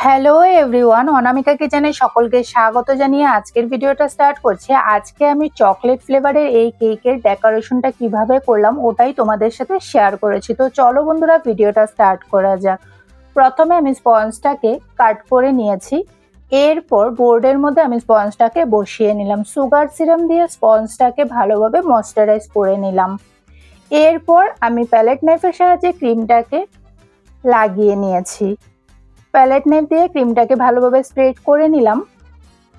Hello everyone, অনামিকা কিচেনে সকলকে স্বাগত জানিয়ে আজকের ভিডিওটা স্টার্ট করছি। আজকে আমি চকলেট ফ্লেভারের এই কেকের ডেকোরেশনটা কিভাবে করলাম ওটাই তোমাদের সাথে শেয়ার করেছি। তো চলো বন্ধুরা ভিডিওটা স্টার্ট করা যাক। প্রথমে আমি স্পঞ্জটাকে কাট করে নিয়েছি, এরপর বোর্ডের মধ্যে আমি স্পঞ্জটাকে বসিয়ে নিলাম। সুগার সিরাম দিয়ে স্পঞ্জটাকে ভালোভাবে ময়েশ্চারাইজ করে নিলাম। এরপর আমি প্যালেট নাইফের সাহায্যে ক্রিমটাকে লাগিয়ে নিয়েছি। প্যালেট নাইফ দিয়ে ক্রিমটাকে ভালোভাবে স্প্রেড করে নিলাম।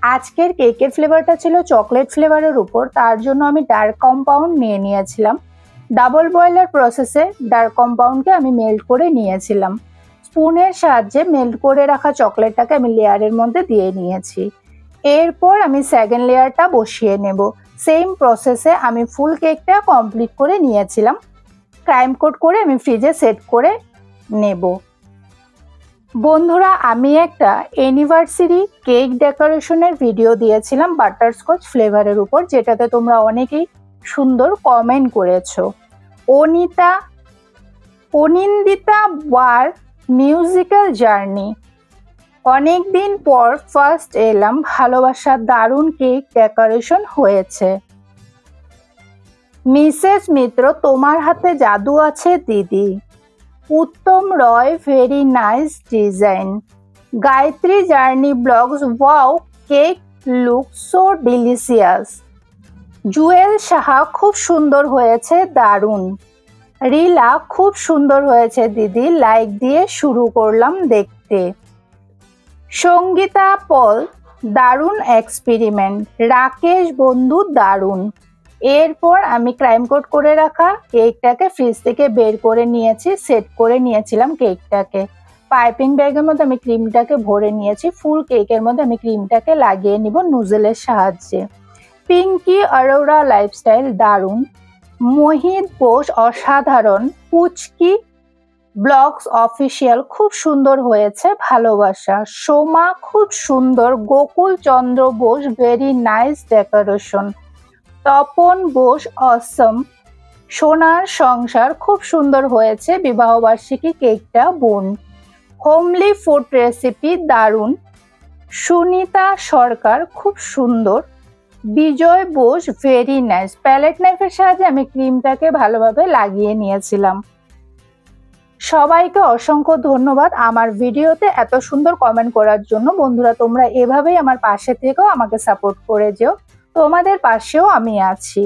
আজকের কেকের ফ্লেভারটা ছিল চকলেট ফ্লেভারের উপর, তার জন্য আমি ডার্ক কম্পাউন্ড নিয়ে নিয়েছিলাম। ডাবল বয়লার প্রসেসে ডার্ক কম্পাউন্ডকে আমি মেল্ট করে নিয়েছিলাম। স্পুনের সাহায্যে মেল্ট করে রাখা চকলেটটাকে আমি লেয়ারের মধ্যে দিয়ে নিয়েছি। এরপর আমি সেকেন্ড লেয়ারটা বসিয়ে নেব। সেম প্রসেসে আমি ফুল কেকটা কমপ্লিট করে নিয়েছিলাম। ক্রাইম কোট করে আমি ফ্রিজে সেট করে নেব। বন্ধুরা, আমি একটা অ্যানিভার্সারি কেক ডেকোরেশনের ভিডিও দিয়েছিলাম বাটারস্কচ ফ্লেভারের উপর, যেটাতে তোমরা অনেকেই সুন্দর কমেন্ট করেছো। Anindita our musical journey. অনেক দিন পর ফার্স্ট এলাম, ভালোবাসার দারুণ কেক ডেকোরেশন হয়েছে। মিসেস মিত্র, তোমার হাতে জাদু আছে দিদি। Uttam Roy, very nice design. Gayatri journey blogs, wow cake look so delicious. Jewel Saha, খুব সুন্দর হয়েছে, দারুণ। রিলা, খুব সুন্দর হয়েছে দিদি, লাইক দিয়ে শুরু করলাম দেখতে। সঙ্গীতা পল, দারুণ এক্সপেরিমেন্ট। রাকেশ বন্ধু, দারুণ। এরপর আমি ক্রাইম কোট করে রাখা কেকটাকে ফ্রিজ থেকে বের করে নিয়েছি, সেট করে নিয়েছিলাম কেকটাকে। পাইপিং ব্যাগের মধ্যে আমি ক্রিমটাকে ভরে নিয়েছি। ফুল কেকের মধ্যে আমি ক্রিমটাকে লাগিয়ে নিব নুজেলের সাহায্যে। পিঙ্কি অরোরা লাইফস্টাইল, দারুণ। মোহিত বোস, অসাধারণ। পুচকি ব্লগস অফিসিয়াল, খুব সুন্দর হয়েছে, ভালোবাসা। সোমা, খুব সুন্দর। Gokul Chandra Bose, very nice decoration. Tapan Bose, Assam. সোনার সংসার, খুব সুন্দর হয়েছে, বিবাহবার্ষিকী কেকটা বোন। হোমলি ফুড রেসিপি, দারুণ। সুনিতা সরকার, খুব সুন্দর। বিজয় বোস, ভেরি নাইস। প্যালেট নাইফের সাহায্যে আমি ক্রিমটাকে ভালোভাবে লাগিয়ে নিয়েছিলাম। সবাইকে অসংখ্য ধন্যবাদ আমার ভিডিওতে এত সুন্দর কমেন্ট করার জন্য। বন্ধুরা, তোমরা এভাবেই আমার পাশে থেকেও আমাকে সাপোর্ট করে যেও, তোমাদের পাশেও আমি আছি।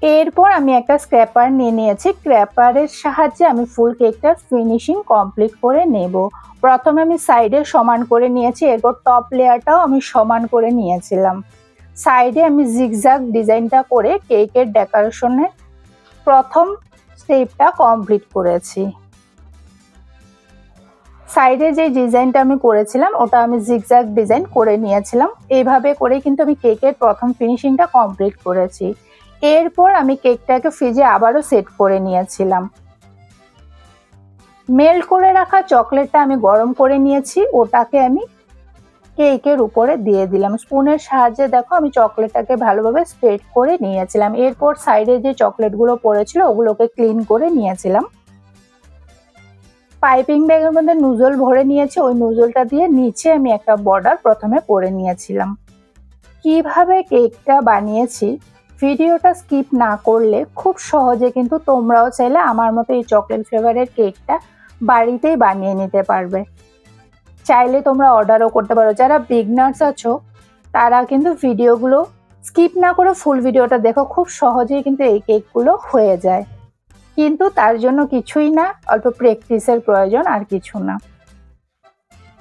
এরপর আমি একটা স্ক্র্যাপার নিয়ে নিয়েছি। স্ক্র্যাপারের সাহায্যে আমি ফুল কেকটার ফিনিশিং কমপ্লিট করে নেব। প্রথমে আমি সাইডে সমান করে নিয়েছি, এরপর টপ লেয়ারটাও আমি সমান করে নিয়েছিলাম। সাইডে আমি জিগজ্যাগ ডিজাইনটা করে কেকের ডেকোরেশনের প্রথম স্টেপটা কমপ্লিট করেছি। সাইডে যে ডিজাইনটা আমি করেছিলাম ওটা আমি জিগজ্যাগ ডিজাইন করে নিয়েছিলাম। এইভাবে করে কিন্তু আমি কেকের প্রথম ফিনিশিংটা কমপ্লিট করেছি। এরপর আমি কেকটাকে ফ্রিজে আবারও সেট করে নিয়েছিলাম। মেল্ট করে রাখা চকলেটটা আমি গরম করে নিয়েছি, ওটাকে আমি কেকের উপরে দিয়ে দিলাম। স্পুনের সাহায্যে দেখো আমি চকলেটটাকে ভালোভাবে স্প্রেড করে নিয়েছিলাম। এরপর সাইডে যে চকলেটগুলো পড়েছিল ওগুলোকে ক্লিন করে নিয়েছিলাম। পাইপিং ব্যাগের মধ্যে নুজল ভরে নিয়েছি, ওই নুজলটা দিয়ে নিচে আমি একটা বর্ডার প্রথমে করে নিয়েছিলাম। কিভাবে কেকটা বানিয়েছি ভিডিওটা স্কিপ না করলে খুব সহজে কিন্তু তোমরাও চাইলে আমার মতো এই চকলেট ফ্লেভারের কেকটা বাড়িতেই বানিয়ে নিতে পারবে। চাইলে তোমরা অর্ডারও করতে পারো। যারা বিগনার্স আছো তারা কিন্তু ভিডিওগুলো স্কিপ না করে ফুল ভিডিওটা দেখো, খুব সহজেই কিন্তু এই কেকগুলো হয়ে যায়। কিন্তু তার জন্য কিছুই না, অল্প প্র্যাকটিসের প্রয়োজন, আর কিছু না।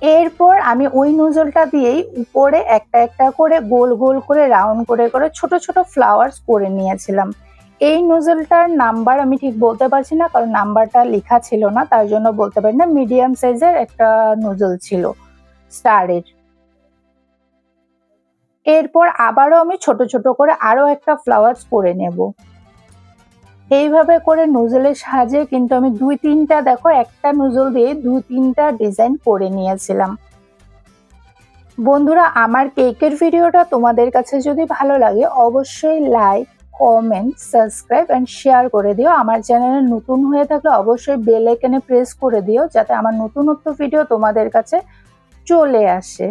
এরপর আমি ওই নুজলটা দিয়েই উপরে একটা একটা করে গোল গোল করে রাউন্ড করে করে ছোট ছোট ফ্লাওয়ার্স করে নিয়েছিলাম। এই নুজলটার নাম্বার আমি ঠিক বলতে পারছি না, কারণ নাম্বারটা লেখা ছিল না, তার জন্য বলতে পারি না। মিডিয়াম সাইজের একটা নুজল ছিল স্টারের। এরপর আবারও আমি ছোট ছোট করে আরো একটা ফ্লাওয়ার্স করে নেব। এইভাবে করে নুজলের সাহায্যে কিন্তু আমি দুই তিনটা, দেখো একটা নুজল দিয়ে দুই তিনটা ডিজাইন করে নিয়েছিলাম। বন্ধুরা, আমার কেকের ভিডিওটা তোমাদের কাছে যদি ভালো লাগে অবশ্যই like, comment, subscribe and share করে দিও। আমার চ্যানেলে নতুন হয়ে থাকলে অবশ্যই বেল আইকনে প্রেস করে দিও যাতে আমার নতুনত্ব ভিডিও তোমাদের কাছে চলে আসে।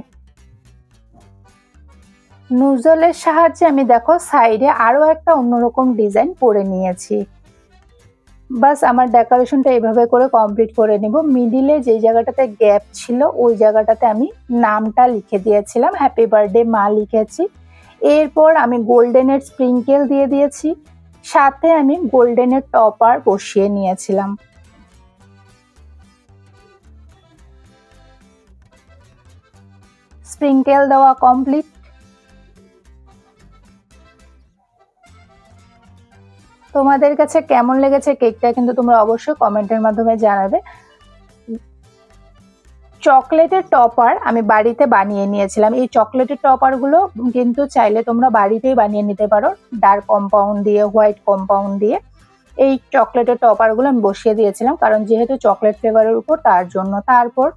নুজলের সাহায্যে আমি দেখো সাইডে আরো একটা অন্যরকম ডিজাইন করে নিয়েছি। বাস আমার ডেকোরেশনটা এইভাবে করে কমপ্লিট করে নিব। মিডিলে যে জায়গাটাতে গ্যাপ ছিল ওই জায়গাটাতে আমি নামটা লিখে দিয়েছিলাম, হ্যাপি বার্থডে মা লিখেছি। এরপর আমি গোল্ডেনের স্প্রিঙ্কেল দিয়ে দিয়েছি, সাথে আমি গোল্ডেনের টপার বসিয়ে নিয়েছিলাম। স্প্রিঙ্কেল দেওয়া কমপ্লিট। তোমাদের কাছে কেমন লেগেছে কেকটা কিন্তু তোমরা অবশ্যই কমেন্টের মাধ্যমে জানাবে। চকলেটের টপার আমি বাড়িতে বানিয়ে নিয়েছিলাম। এই চকলেটের টপারগুলো কিন্তু চাইলে তোমরা বাড়িতেই বানিয়ে নিতে পারো, ডার্ক কম্পাউন্ড দিয়ে, হোয়াইট কম্পাউন্ড দিয়ে। এই চকলেটের টপারগুলো আমি বসিয়ে দিয়েছিলাম কারণ যেহেতু চকলেট ফ্লেভারের উপর, তার জন্য। তারপর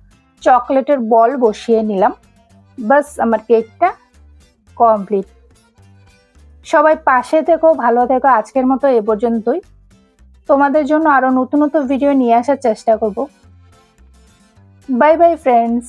চকলেটের বল বসিয়ে নিলাম। বাস আমার কেকটা কমপ্লিট। সবাই পাশে থেকো, ভালো থেকো। আজকের মতো এ পর্যন্তই। তোমাদের জন্য আরো নতুন নতুন ভিডিও নিয়ে আসার চেষ্টা করব। Bye bye friends.